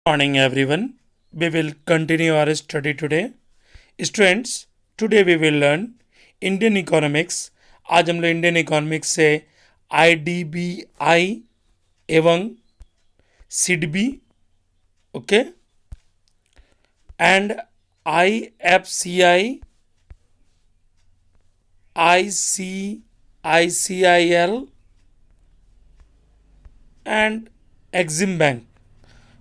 Morning everyone. We will continue our study today. Students, today we will learn Indian economics. आज हम लोग Indian economics से IDBI एवं SIDBI okay and IFCI ICICIL and EXIM bank.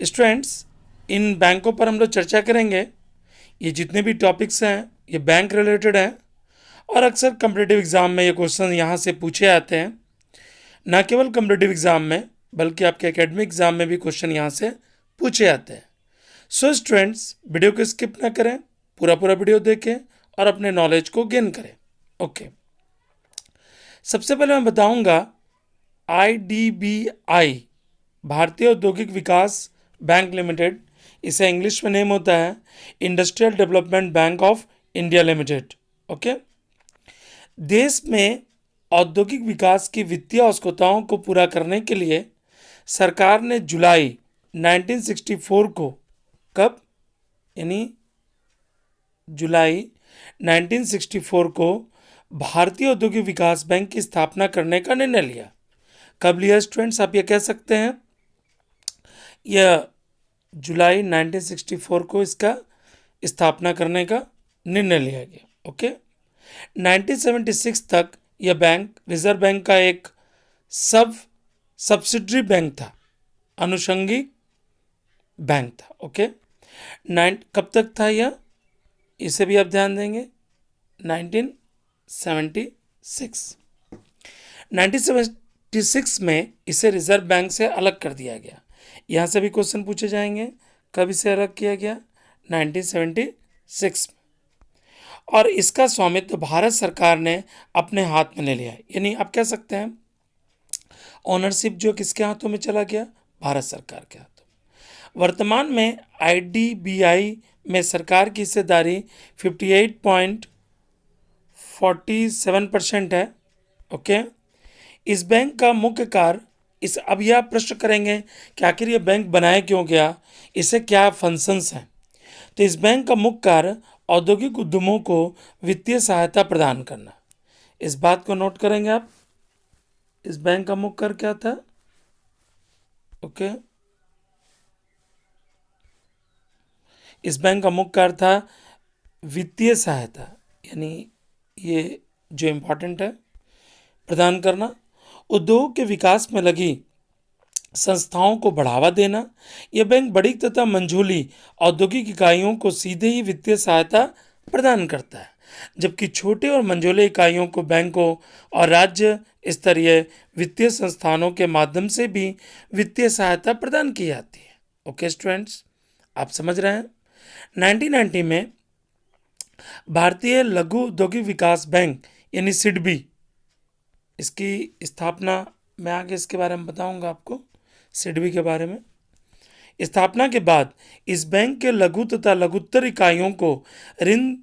Students, इन बैंकों पर हम लोग चर्चा करेंगे। ये जितने भी टॉपिक्स हैं ये बैंक रिलेटेड हैं और अक्सर कम्पिटिटिव एग्ज़ाम में ये क्वेश्चन यहाँ से पूछे जाते हैं। ना केवल कम्पिटिटिव एग्ज़ाम में बल्कि आपके एकेडमिक एग्ज़ाम में भी क्वेश्चन यहाँ से पूछे जाते हैं। सो स्टूडेंट्स, वीडियो को स्किप ना करें, पूरा वीडियो देखें और अपने नॉलेज को गेन करें। ओके, सबसे पहले मैं बताऊँगा IDBI, भारतीय औद्योगिक विकास बैंक लिमिटेड। इसे इंग्लिश में नेम होता है industrial development bank of India limited. Okay, देश में औद्योगिक विकास की वित्तीय आवश्यकताओं को पूरा करने के लिए सरकार ने जुलाई 1964 को, कब, यानी जुलाई 1964 को भारतीय औद्योगिक विकास बैंक की स्थापना करने का निर्णय लिया। कब लिया स्टूडेंट्स? आप ये कह सकते हैं यह जुलाई 1964 को इसका स्थापना करने का निर्णय लिया गया। ओके, 1976 तक यह बैंक रिजर्व बैंक का एक सब्सिडरी बैंक था, अनुषंगिक बैंक था। ओके, कब तक था यह, इसे भी आप ध्यान देंगे, 1976। 1976 में इसे रिजर्व बैंक से अलग कर दिया गया। यहाँ से भी क्वेश्चन पूछे जाएंगे, कब इसे अलग किया गया? 1976 में। और इसका स्वामित्व भारत सरकार ने अपने हाथ में ले लिया। यानी आप कह सकते हैं ओनरशिप जो किसके हाथों में चला गया? भारत सरकार के हाथों में। वर्तमान में IDBI में सरकार की हिस्सेदारी 58.47% है। ओके, इस बैंक का मुख्य कार्य अब यह आप प्रश्न करेंगे कि आखिर ये बैंक बनाया क्यों गया, इसे क्या फंक्शंस हैं। तो इस बैंक का मुख्य कार्य औद्योगिक उद्यमों को वित्तीय सहायता प्रदान करना। इस बात को नोट करेंगे आप, इस बैंक का मुख्य कार्य क्या था? ओके, इस बैंक का मुख्य कार्य था वित्तीय सहायता, यानी ये जो इम्पोर्टेंट है, प्रदान करना, उद्योग के विकास में लगी संस्थाओं को बढ़ावा देना। यह बैंक बड़ी तथा मंझोली औद्योगिक इकाइयों को सीधे ही वित्तीय सहायता प्रदान करता है, जबकि छोटे और मंझोले इकाइयों को बैंकों और राज्य स्तरीय वित्तीय संस्थानों के माध्यम से भी वित्तीय सहायता प्रदान की जाती है। ओके स्टूडेंट्स, आप समझ रहे हैं। 1990 में भारतीय लघु औद्योगिक विकास बैंक यानी सिडबी, इसकी स्थापना मैं आगे इसके बारे में बताऊंगा आपको, सिडबी के बारे में। स्थापना के बाद इस बैंक के लघु तथा लघुत्तर इकाइयों को ऋण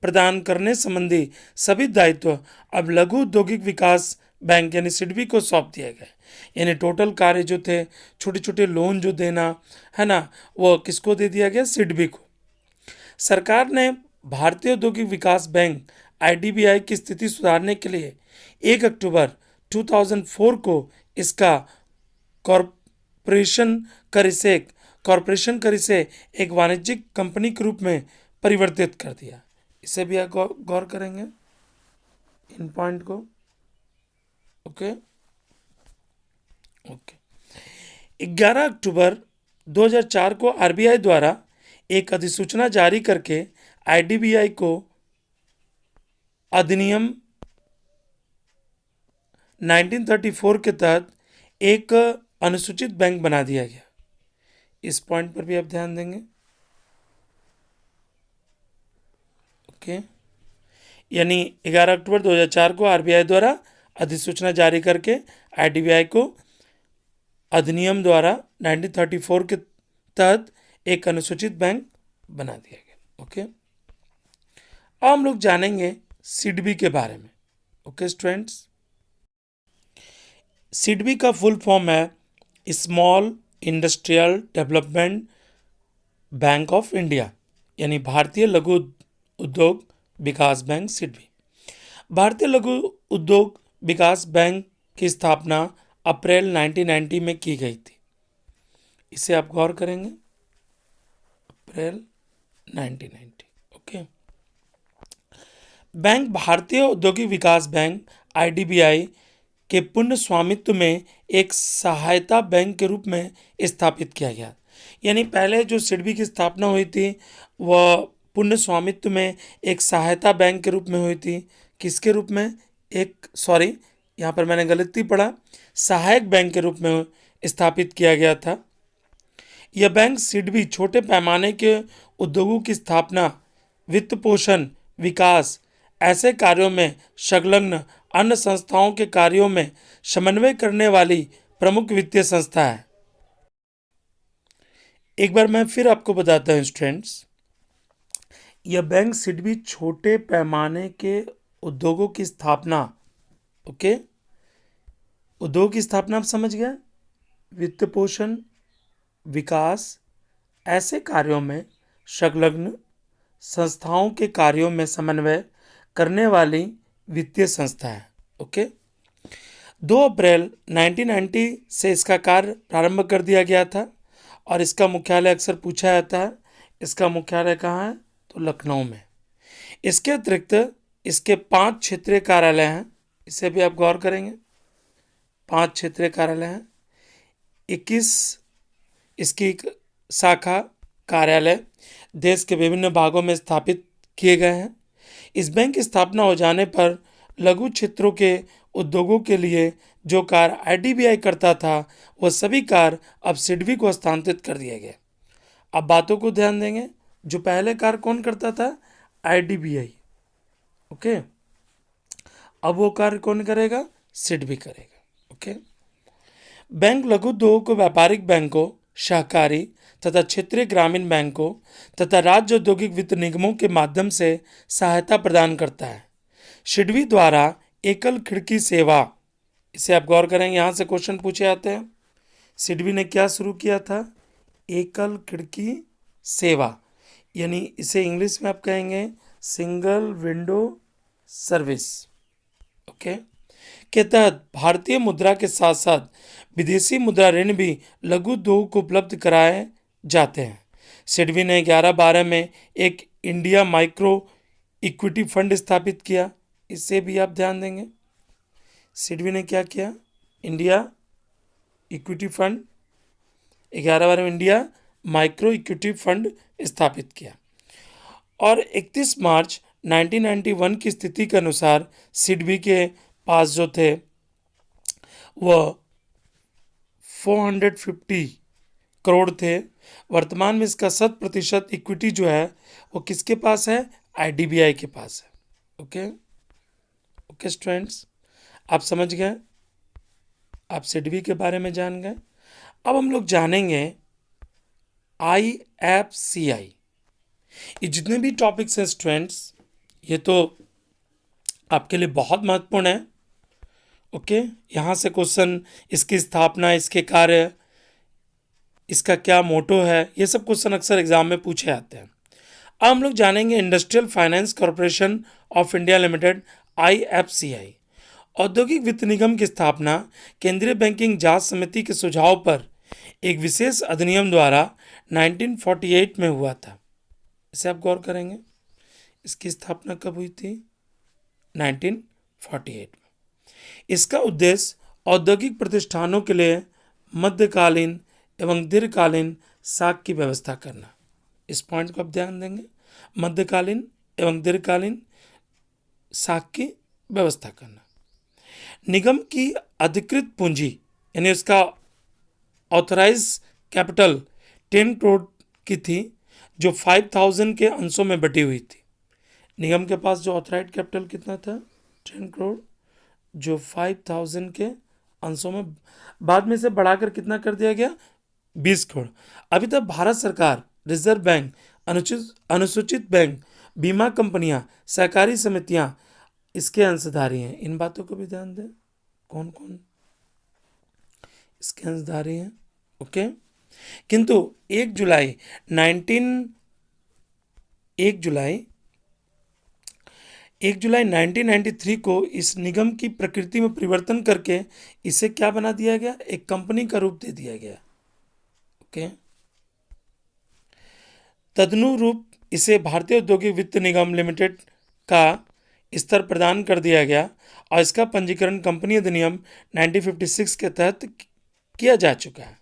प्रदान करने संबंधी सभी दायित्व अब लघु औद्योगिक विकास बैंक यानी सिडबी को सौंप दिया गया। यानी टोटल कार्य जो थे, छोटे छोटे लोन जो देना है ना, वो किसको दे दिया गया? सिडबी को। सरकार ने भारतीय औद्योगिक विकास बैंक IDBI की स्थिति सुधारने के लिए 1 अक्टूबर 2004 को इसका कॉरपोरेशन कर इसे एक वाणिज्यिक कंपनी के रूप में परिवर्तित कर दिया। इसे भी आप गौर करेंगे इन पॉइंट को। ओके, 11 अक्टूबर 2004 को RBI द्वारा एक अधिसूचना जारी करके IDBI को अधिनियम 1934 के तहत एक अनुसूचित बैंक बना दिया गया। इस पॉइंट पर भी आप ध्यान देंगे। ओके, यानी 11 अक्टूबर 2004 को RBI द्वारा अधिसूचना जारी करके IDBI को अधिनियम द्वारा 1934 के तहत एक अनुसूचित बैंक बना दिया गया। ओके, अब हम लोग जानेंगे सिडबी के बारे में। ओके स्टूडेंट्स, सिडबी का फुल फॉर्म है small industrial development bank of India यानी भारतीय लघु उद्योग विकास बैंक सिडबी। भारतीय लघु उद्योग विकास बैंक की स्थापना अप्रैल 1990 में की गई थी। इसे आप गौर करेंगे, अप्रैल 1990। ओके। बैंक भारतीय औद्योगिक विकास बैंक आईडीबीआई के पुण्य स्वामित्व में एक सहायता बैंक के रूप में स्थापित किया गया। यानी पहले जो सिडबी की स्थापना हुई थी वह पुण्य स्वामित्व में एक सहायता बैंक के रूप में हुई थी। किसके रूप में? यहाँ पर मैंने गलती पढ़ा, सहायक बैंक के रूप में स्थापित किया गया था। यह बैंक सिडबी छोटे पैमाने के उद्योगों की स्थापना, वित्त पोषण, विकास ऐसे कार्यों में संलग्न अन्य संस्थाओं के कार्यों में समन्वय करने वाली प्रमुख वित्तीय संस्था है। एक बार मैं फिर आपको बताता हूं स्टूडेंट्स, यह बैंक सिडबी छोटे पैमाने के उद्योगों की स्थापना, ओके, उद्योग की स्थापना आप समझ गए, वित्त पोषण, विकास ऐसे कार्यों में संलग्न संस्थाओं के कार्यों में समन्वय करने वाली वित्तीय संस्था है। ओके। 2 अप्रैल 1990 से इसका कार्य प्रारंभ कर दिया गया था और इसका मुख्यालय अक्सर पूछा जाता है, इसका मुख्यालय कहाँ है? तो लखनऊ में। इसके अतिरिक्त इसके 5 क्षेत्रीय कार्यालय हैं, इसे भी आप गौर करेंगे, 5 क्षेत्रीय कार्यालय हैं। 21 इसकी शाखा कार्यालय देश के विभिन्न भागों में स्थापित किए गए हैं। इस बैंक की स्थापना हो जाने पर लघु क्षेत्रों के उद्योगों के लिए जो कार्य आईडीबीआई करता था वह सभी कार्य अब सिडबी को हस्तांतरित कर दिए गए। अब बातों को ध्यान देंगे, जो पहले कार्य कौन करता था? आईडीबीआई। ओके। अब वो कार्य कौन करेगा? सिडबी करेगा। ओके। बैंक लघु उद्योगों को व्यापारिक बैंकों, सहकारी तथा क्षेत्रीय ग्रामीण बैंकों तथा राज्य औद्योगिक वित्त निगमों के माध्यम से सहायता प्रदान करता है। सिडबी द्वारा एकल खिड़की सेवा, इसे आप गौर करेंगे, यहाँ से क्वेश्चन पूछे जाते हैं। सिडबी ने क्या शुरू किया था? एकल खिड़की सेवा, यानी इसे इंग्लिश में आप कहेंगे सिंगल विंडो सर्विस, ओके, के तहत भारतीय मुद्रा के साथ साथ विदेशी मुद्रा ऋण भी लघु उद्योग को उपलब्ध कराए जाते हैं। सिडबी ने 11-12 में एक इंडिया माइक्रो इक्विटी फंड स्थापित किया, इसे भी आप ध्यान देंगे। सिडबी ने क्या किया? इंडिया इक्विटी फंड, 11-12 में इंडिया माइक्रो इक्विटी फंड स्थापित किया। और 31 मार्च 1991 की स्थिति के अनुसार सिडबी के पास जो थे वह 450 करोड़ थे। वर्तमान में इसका 100% इक्विटी जो है वो किसके पास है? आईडीबीआई के पास है। ओके ओके स्टूडेंट्स, आप समझ गए, आप सिडबी के बारे में जान गए। अब हम लोग जानेंगे आईएफसीआई। ये जितने भी टॉपिक्स हैं स्टूडेंट्स, ये तो आपके लिए बहुत महत्वपूर्ण है। ओके, यहाँ से क्वेश्चन, इसकी स्थापना, इसके कार्य, इसका क्या मोटो है, ये सब क्वेश्चन अक्सर एग्जाम में पूछे जाते हैं। अब हम लोग जानेंगे industrial finance corporation of India limited, IFCI. औद्योगिक वित्त निगम की स्थापना केंद्रीय बैंकिंग जांच समिति के सुझाव पर एक विशेष अधिनियम द्वारा 1948 में हुआ था। इसे आप गौर करेंगे, इसकी स्थापना कब हुई थी? 1948 में। इसका उद्देश्य औद्योगिक प्रतिष्ठानों के लिए मध्यकालीन एवं दीर्घकालीन साख की व्यवस्था करना। इस पॉइंट को आप ध्यान देंगे, मध्यकालीन एवं दीर्घकालीन साख की व्यवस्था करना। निगम की अधिकृत पूंजी यानी उसका ऑथराइज कैपिटल 10 करोड़ की थी, जो 5000 के अंशों में बटी हुई थी। निगम के पास जो ऑथराइज कैपिटल कितना था? 10 करोड़, जो 5000 के अंशों में, बाद में से बढ़ाकर कितना कर दिया गया? 20 करोड़। अभी तक भारत सरकार, रिजर्व बैंक, अनुसूचित बैंक, बीमा कंपनियां, सहकारी समितियां इसके अंशधारी हैं। इन बातों को भी ध्यान दें, कौन कौन इसके अंशधारी हैं। ओके, किंतु 1 जुलाई 1993 को इस निगम की प्रकृति में परिवर्तन करके इसे क्या बना दिया गया, एक कंपनी का रूप दे दिया गया। ओके, तदनुरूप इसे भारतीय औद्योगिक वित्त निगम लिमिटेड का स्तर प्रदान कर दिया गया और इसका पंजीकरण कंपनी अधिनियम 1956 के तहत किया जा चुका है।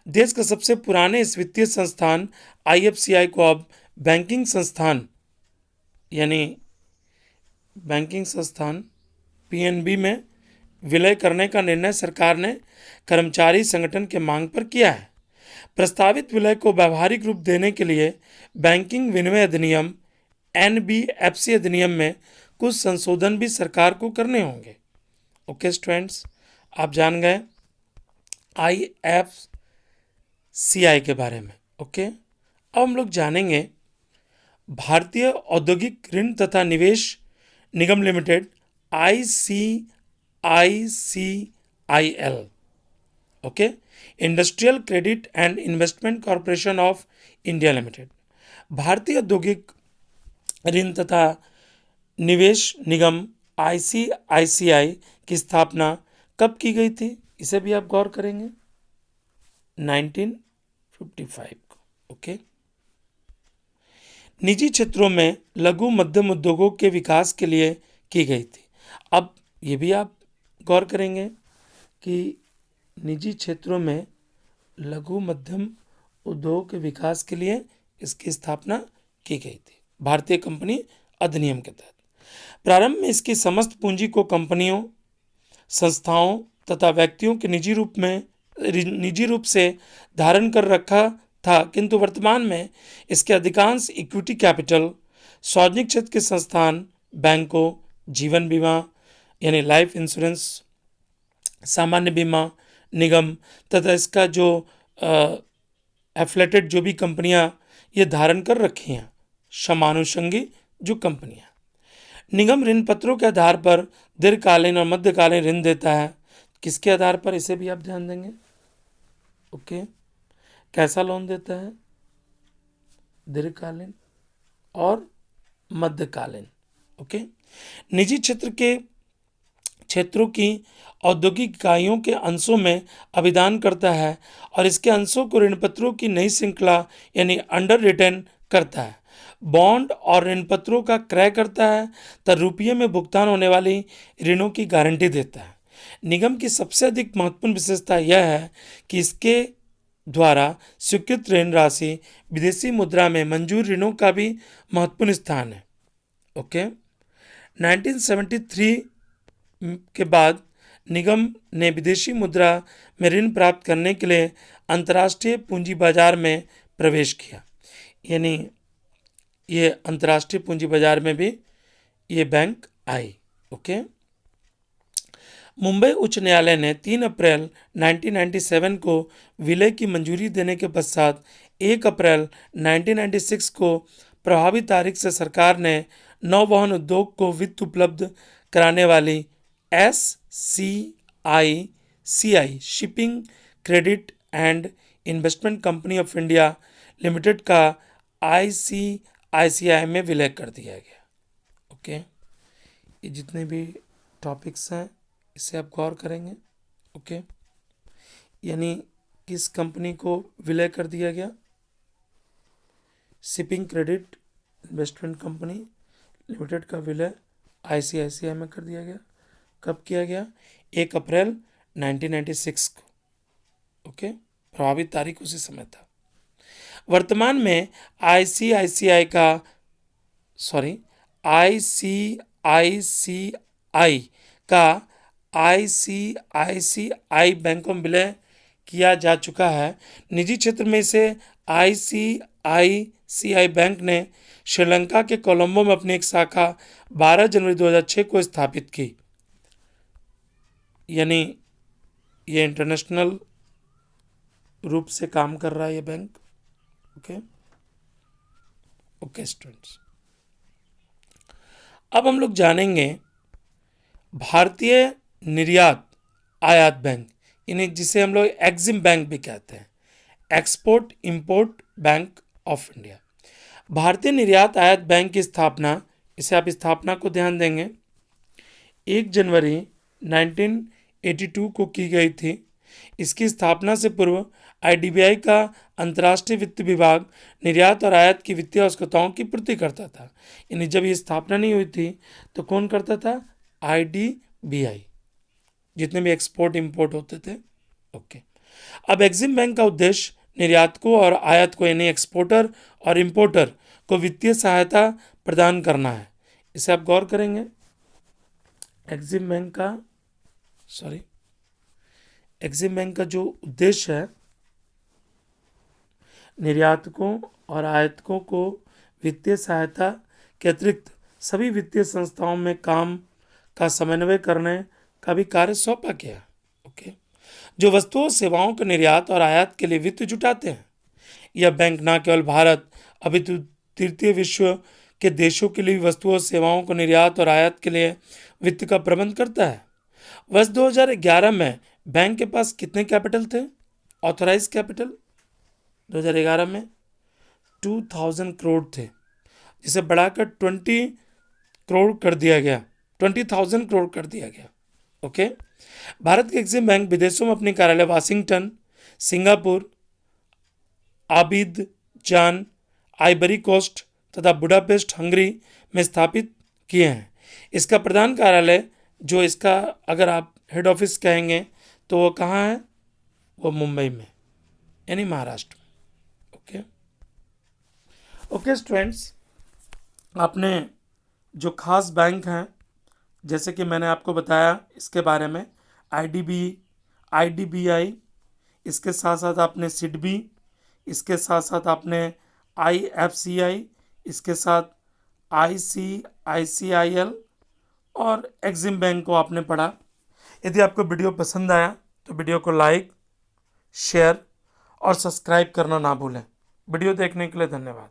देश का सबसे पुराने इस वित्तीय संस्थान आईएफसीआई को अब बैंकिंग संस्थान पीएनबी में विलय करने का निर्णय सरकार ने कर्मचारी संगठन के मांग पर किया है। प्रस्तावित विलय को व्यावहारिक रूप देने के लिए बैंकिंग विनिमय अधिनियम एनबीएफसी अधिनियम में कुछ संशोधन भी सरकार को करने होंगे। ओके स्टूडेंट्स, आप जान गए आईएफसीआई के बारे में। ओके, अब हम लोग जानेंगे भारतीय औद्योगिक ऋण तथा निवेश निगम limited ICICIL। Okay, industrial credit and investment corporation of India limited. भारतीय औद्योगिक ऋण तथा निवेश निगम ICICI की स्थापना कब की गई थी, इसे भी आप गौर करेंगे, 1955 को। ओके, निजी क्षेत्रों में लघु मध्यम उद्योगों के विकास के लिए की गई थी। अब ये भी आप गौर करेंगे कि निजी क्षेत्रों में लघु मध्यम उद्योग के विकास के लिए इसकी स्थापना की गई थी भारतीय कंपनी अधिनियम के तहत। प्रारंभ में इसकी समस्त पूंजी को कंपनियों, संस्थाओं तथा व्यक्तियों के निजी रूप से धारण कर रखा था, किंतु वर्तमान में इसके अधिकांश इक्विटी कैपिटल सार्वजनिक क्षेत्र के संस्थान, बैंकों, जीवन बीमा यानी लाइफ इंश्योरेंस, सामान्य बीमा निगम तथा इसका जो एफिलेटेड जो भी कंपनियां ये धारण कर रखी हैं, समानुषंगी जो कंपनियां। निगम ऋण पत्रों के आधार पर दीर्घकालीन और मध्यकालीन ऋण देता है। किसके आधार पर, इसे भी आप ध्यान देंगे। ओके, कैसा लोन देता है, दीर्घकालीन और मध्यकालीन। ओके, निजी क्षेत्रों की औद्योगिक इकाइयों के अंशों में अभिदान करता है और इसके अंशों को ऋणपत्रों की नई श्रृंखला यानी अंडर रिटेन करता है, बॉन्ड और ऋणपत्रों का क्रय करता है तथा रुपये में भुगतान होने वाली ऋणों की गारंटी देता है। निगम की सबसे अधिक महत्वपूर्ण विशेषता यह है कि इसके द्वारा स्वीकृत ऋण राशि विदेशी मुद्रा में मंजूर ऋणों का भी महत्वपूर्ण स्थान है। ओके, 1973 के बाद निगम ने विदेशी मुद्रा में ऋण प्राप्त करने के लिए अंतर्राष्ट्रीय पूंजी बाजार में प्रवेश किया, यानी ये अंतर्राष्ट्रीय पूंजी बाजार में भी ये बैंक आई। ओके, मुंबई उच्च न्यायालय ने 3 अप्रैल 1997 को विलय की मंजूरी देने के पश्चात 1 अप्रैल 1996 को प्रभावी तारीख से सरकार ने नौवहन उद्योग को वित्त उपलब्ध कराने वाली SCICI shipping credit and investment company of India limited का ICICI में विलय कर दिया गया। ओके, ये जितने भी टॉपिक्स हैं इसे आप गौर करेंगे। ओके, यानी किस कंपनी को विलय कर दिया गया, shipping credit investment company limited का विलय ICICI में कर दिया गया। कब किया गया, 1 अप्रैल 1996 को। ओके, प्रभावी तारीख उसी समय था। वर्तमान में ICICI का ICICI बैंकों में विलय किया जा चुका है। निजी क्षेत्र में इसे ICICI बैंक ने श्रीलंका के कोलंबो में अपनी एक शाखा 12 जनवरी 2006 को स्थापित की, यानी ये इंटरनेशनल रूप से काम कर रहा है ये बैंक। ओके स्टूडेंट्स, अब हम लोग जानेंगे भारतीय निर्यात आयात बैंक, इन्हें जिसे हम लोग एग्जिम बैंक भी कहते हैं। Export import bank of India. भारतीय निर्यात आयात बैंक की स्थापना, इसे आप स्थापना को ध्यान देंगे, 1 जनवरी 1982 को की गई थी। इसकी स्थापना से पूर्व आईडीबीआई का अंतर्राष्ट्रीय वित्त विभाग निर्यात और आयात की वित्तीय आवश्यकताओं की पूर्ति करता था। यानी जब ये स्थापना नहीं हुई थी तो कौन करता था? आईडीबीआई, जितने भी एक्सपोर्ट इंपोर्ट होते थे। ओके, अब एक्सिम बैंक का उद्देश्य निर्यातकों और आयातकों यानी एक्सपोर्टर और इंपोर्टर को वित्तीय सहायता प्रदान करना है। इसे आप गौर करेंगे। एक्सिम बैंक का जो उद्देश्य है, निर्यातकों और आयातकों को वित्तीय सहायता के अतिरिक्त सभी वित्तीय संस्थाओं में काम का समन्वय करने का भी कार्य सौंपा गया। ओके, जो वस्तुओं सेवाओं के निर्यात और आयात के लिए वित्त जुटाते हैं। यह बैंक न केवल भारत अपितु तृतीय विश्व के देशों के लिए वस्तुओं सेवाओं को निर्यात और आयात के लिए वित्त का प्रबंध करता है। वर्ष 2011 में बैंक के पास कितने कैपिटल थे? ऑथराइज कैपिटल 2011 में 2000 करोड़ थे, जिसे बढ़ाकर 20,000 करोड़ कर दिया गया। ओके, भारत के एक्सिम बैंक विदेशों में अपने कार्यालय Washington, Singapore, Abidjan, Ivory Coast तथा बुडापेस्ट हंगरी में स्थापित किए हैं। इसका प्रधान कार्यालय, जो इसका अगर आप हेड ऑफिस कहेंगे तो वो कहाँ है? वो मुंबई में, यानी महाराष्ट्र में। ओके स्टूडेंट्स, आपने जो खास बैंक हैं, जैसे कि मैंने आपको बताया इसके बारे में, आईडीबीआई, इसके साथ साथ आपने सिडबी, इसके साथ साथ आपने आईएफसीआई, इसके साथ आईसीआईसीआईएल और एक्सिम बैंक को आपने पढ़ा। यदि आपको वीडियो पसंद आया तो वीडियो को लाइक, शेयर और सब्सक्राइब करना ना भूलें। वीडियो देखने के लिए धन्यवाद।